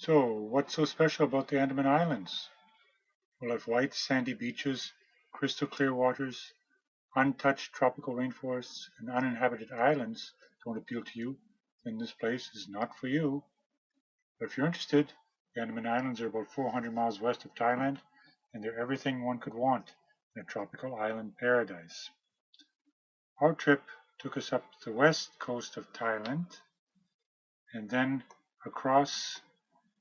So, what's so special about the Andaman Islands? Well, if white sandy beaches, crystal clear waters, untouched tropical rainforests, and uninhabited islands don't appeal to you, then this place is not for you. But if you're interested, the Andaman Islands are about 400 miles west of Thailand, and they're everything one could want in a tropical island paradise. Our trip took us up the west coast of Thailand, and then across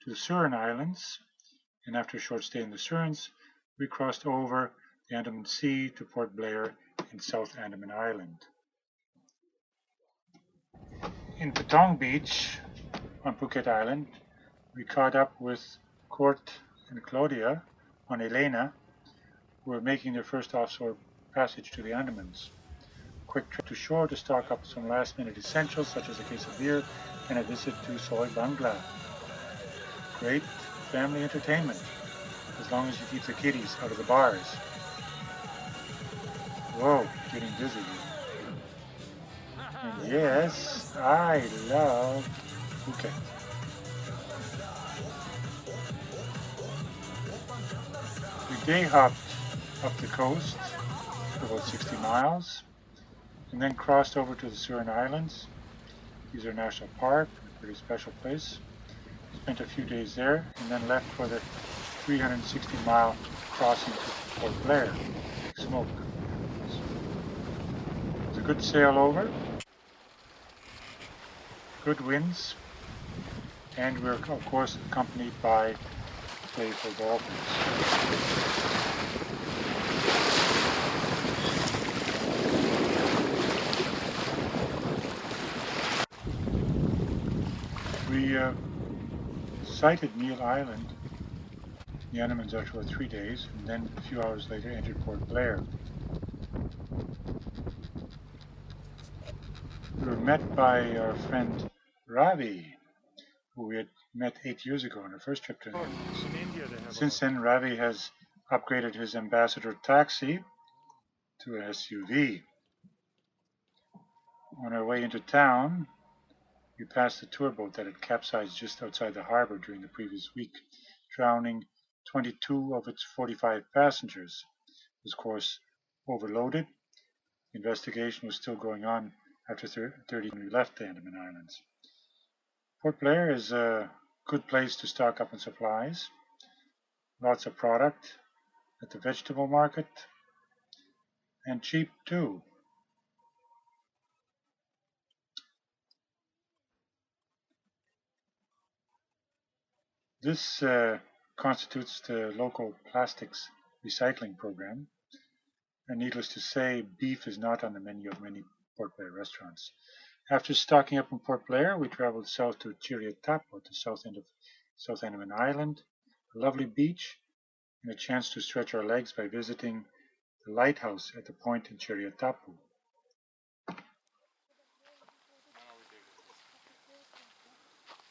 to the Surin Islands, and after a short stay in the Surins, we crossed over the Andaman Sea to Port Blair in South Andaman Island. In Patong Beach on Phuket Island, we caught up with Court and Claudia on Elena, who were making their first offshore passage to the Andamans. Quick trip to shore to stock up some last-minute essentials such as a case of beer and a visit to Soy Bangla. Great family entertainment, as long as you keep the kiddies out of the bars. Whoa, getting busy here. And yes, I love Phuket. We day hopped up the coast for about 60 miles and then crossed over to the Surin Islands. These are a national park, a pretty special place. Spent a few days there and then left for the 360-mile crossing to Port Blair. Big smoke. It was a good sail over, good winds, and we were of course accompanied by playful dolphins. We sighted Neil Island, the Andamans, after 3 days, and then a few hours later entered Port Blair. We were met by our friend Ravi, who we had met 8 years ago on our first trip to the Andamans. Since then, Ravi has upgraded his ambassador taxi to an SUV. On our way into town, we passed a tour boat that had capsized just outside the harbor during the previous week, drowning 22 of its 45 passengers. It was, of course, overloaded. The investigation was still going on after 30 when we left the Andaman Islands. Port Blair is a good place to stock up on supplies. Lots of product at the vegetable market, and cheap too. This constitutes the local plastics recycling program, and needless to say, beef is not on the menu of many Port Blair restaurants. After stocking up in Port Blair, we traveled south to Chiriatapo, the south end of South Andaman Island, a lovely beach, and a chance to stretch our legs by visiting the lighthouse at the point in Chiriatapo.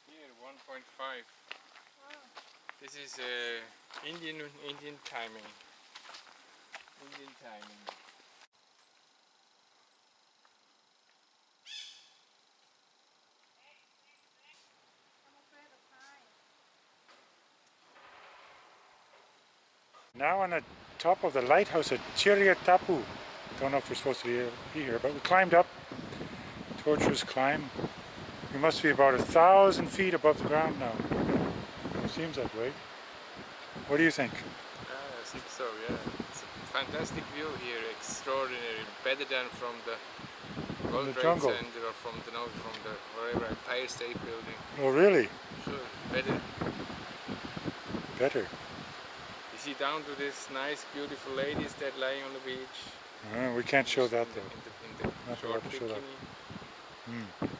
Here, 1.5. This is Indian timing. Indian timing. Now on the top of the lighthouse at Chiriatapu. Don't know if we're supposed to be here, but we climbed up. Torturous climb. We must be about 1,000 feet above the ground now. It seems that way. What do you think? I think so, yeah. It's a fantastic view here, extraordinary. Better than from the World Trade Center or from the wherever Empire State Building. Oh, really? Sure, better. Better. You see down to these nice, beautiful ladies that lying on the beach. We can't show that though. In the Not short allowed to show that. bikini.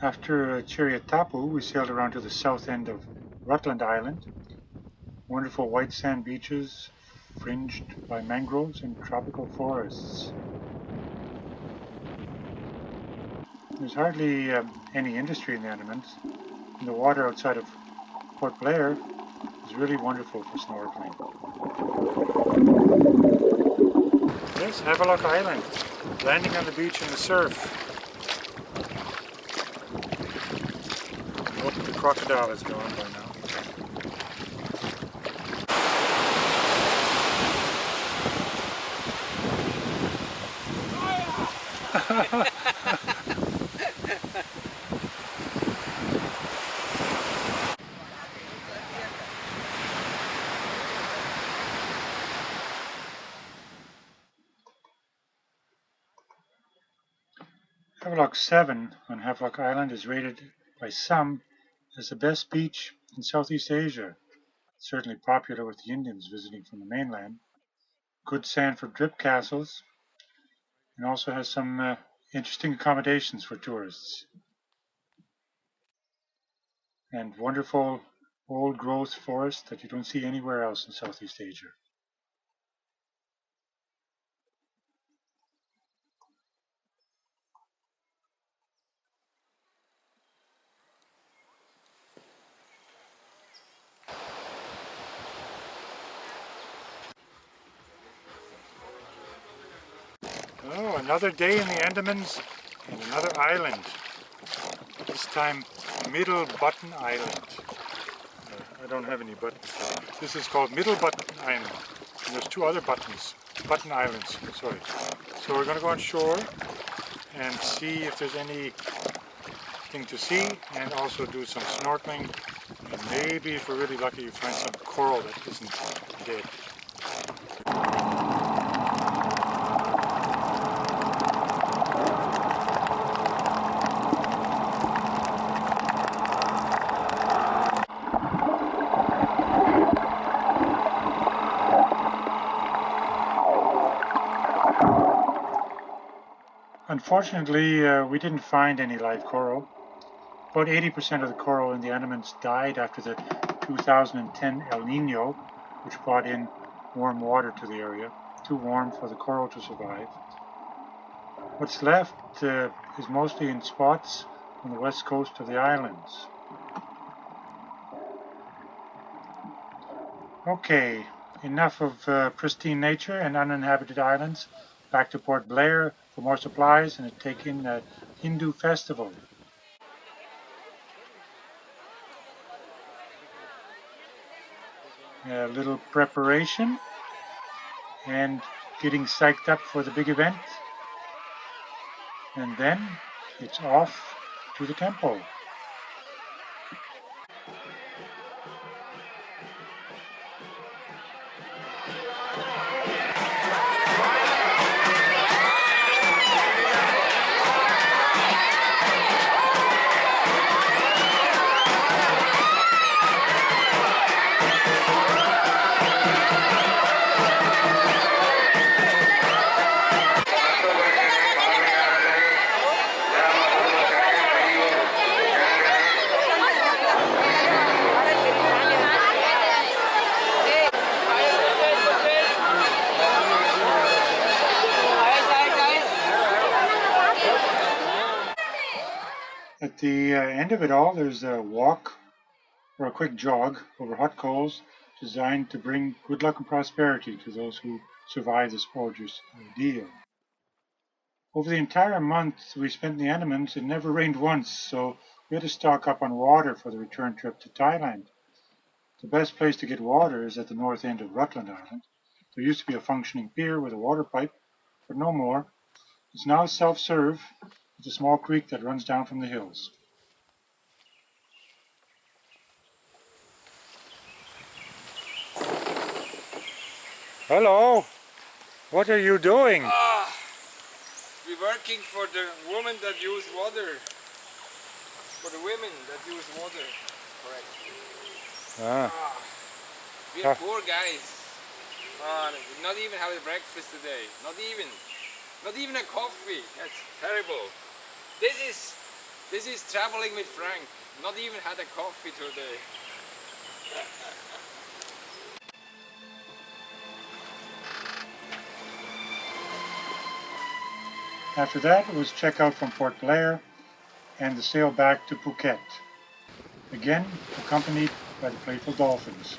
After Chiriatapu, we sailed around to the south end of Rutland Island, Wonderful white sand beaches fringed by mangroves and tropical forests. There's hardly any industry in the Andamans, and the water outside of Port Blair is really wonderful for snorkeling. Yes, Havelock Island, landing on the beach in the surf. I hope the crocodile is gone by now. Havelock 7 on Havelock Island is rated by some as the best beach in Southeast Asia. It's certainly popular with the Indians visiting from the mainland. Good sand for drip castles, and also has some interesting accommodations for tourists. And wonderful old growth forest that you don't see anywhere else in Southeast Asia. Oh, another day in the Andamans and another island. This time Middle Button Island. I don't have any buttons. This is called Middle Button Island. And there's two other Button Islands, sorry. So we're going to go on shore and see if there's anything to see, and also do some snorkeling. And maybe if we're really lucky, you find some coral that isn't dead. Unfortunately, we didn't find any live coral. About 80% of the coral in the Andamans died after the 2010 El Nino, which brought in warm water to the area, too warm for the coral to survive. What's left is mostly in spots on the west coast of the islands. Okay, enough of pristine nature and uninhabited islands. Back to Port Blair for more supplies and to take in a Hindu festival. A little preparation and getting psyched up for the big event. And then it's off to the temple. At the end of it all, there's a walk or a quick jog over hot coals designed to bring good luck and prosperity to those who survive this gorgeous ordeal. Over the entire month we spent in the Andamans, it never rained once, so we had to stock up on water for the return trip to Thailand. The best place to get water is at the north end of Rutland Island. There used to be a functioning pier with a water pipe, but no more. It's now self-serve with a small creek that runs down from the hills. Hello, what are you doing? We're working for the women that use water. For the women that use water. Correct. We are poor guys. Not even having breakfast today. Not even a coffee. That's terrible. This is traveling with Frank. Not even had a coffee today. After that, it was check out from Port Blair and the sail back to Phuket, again accompanied by the playful dolphins.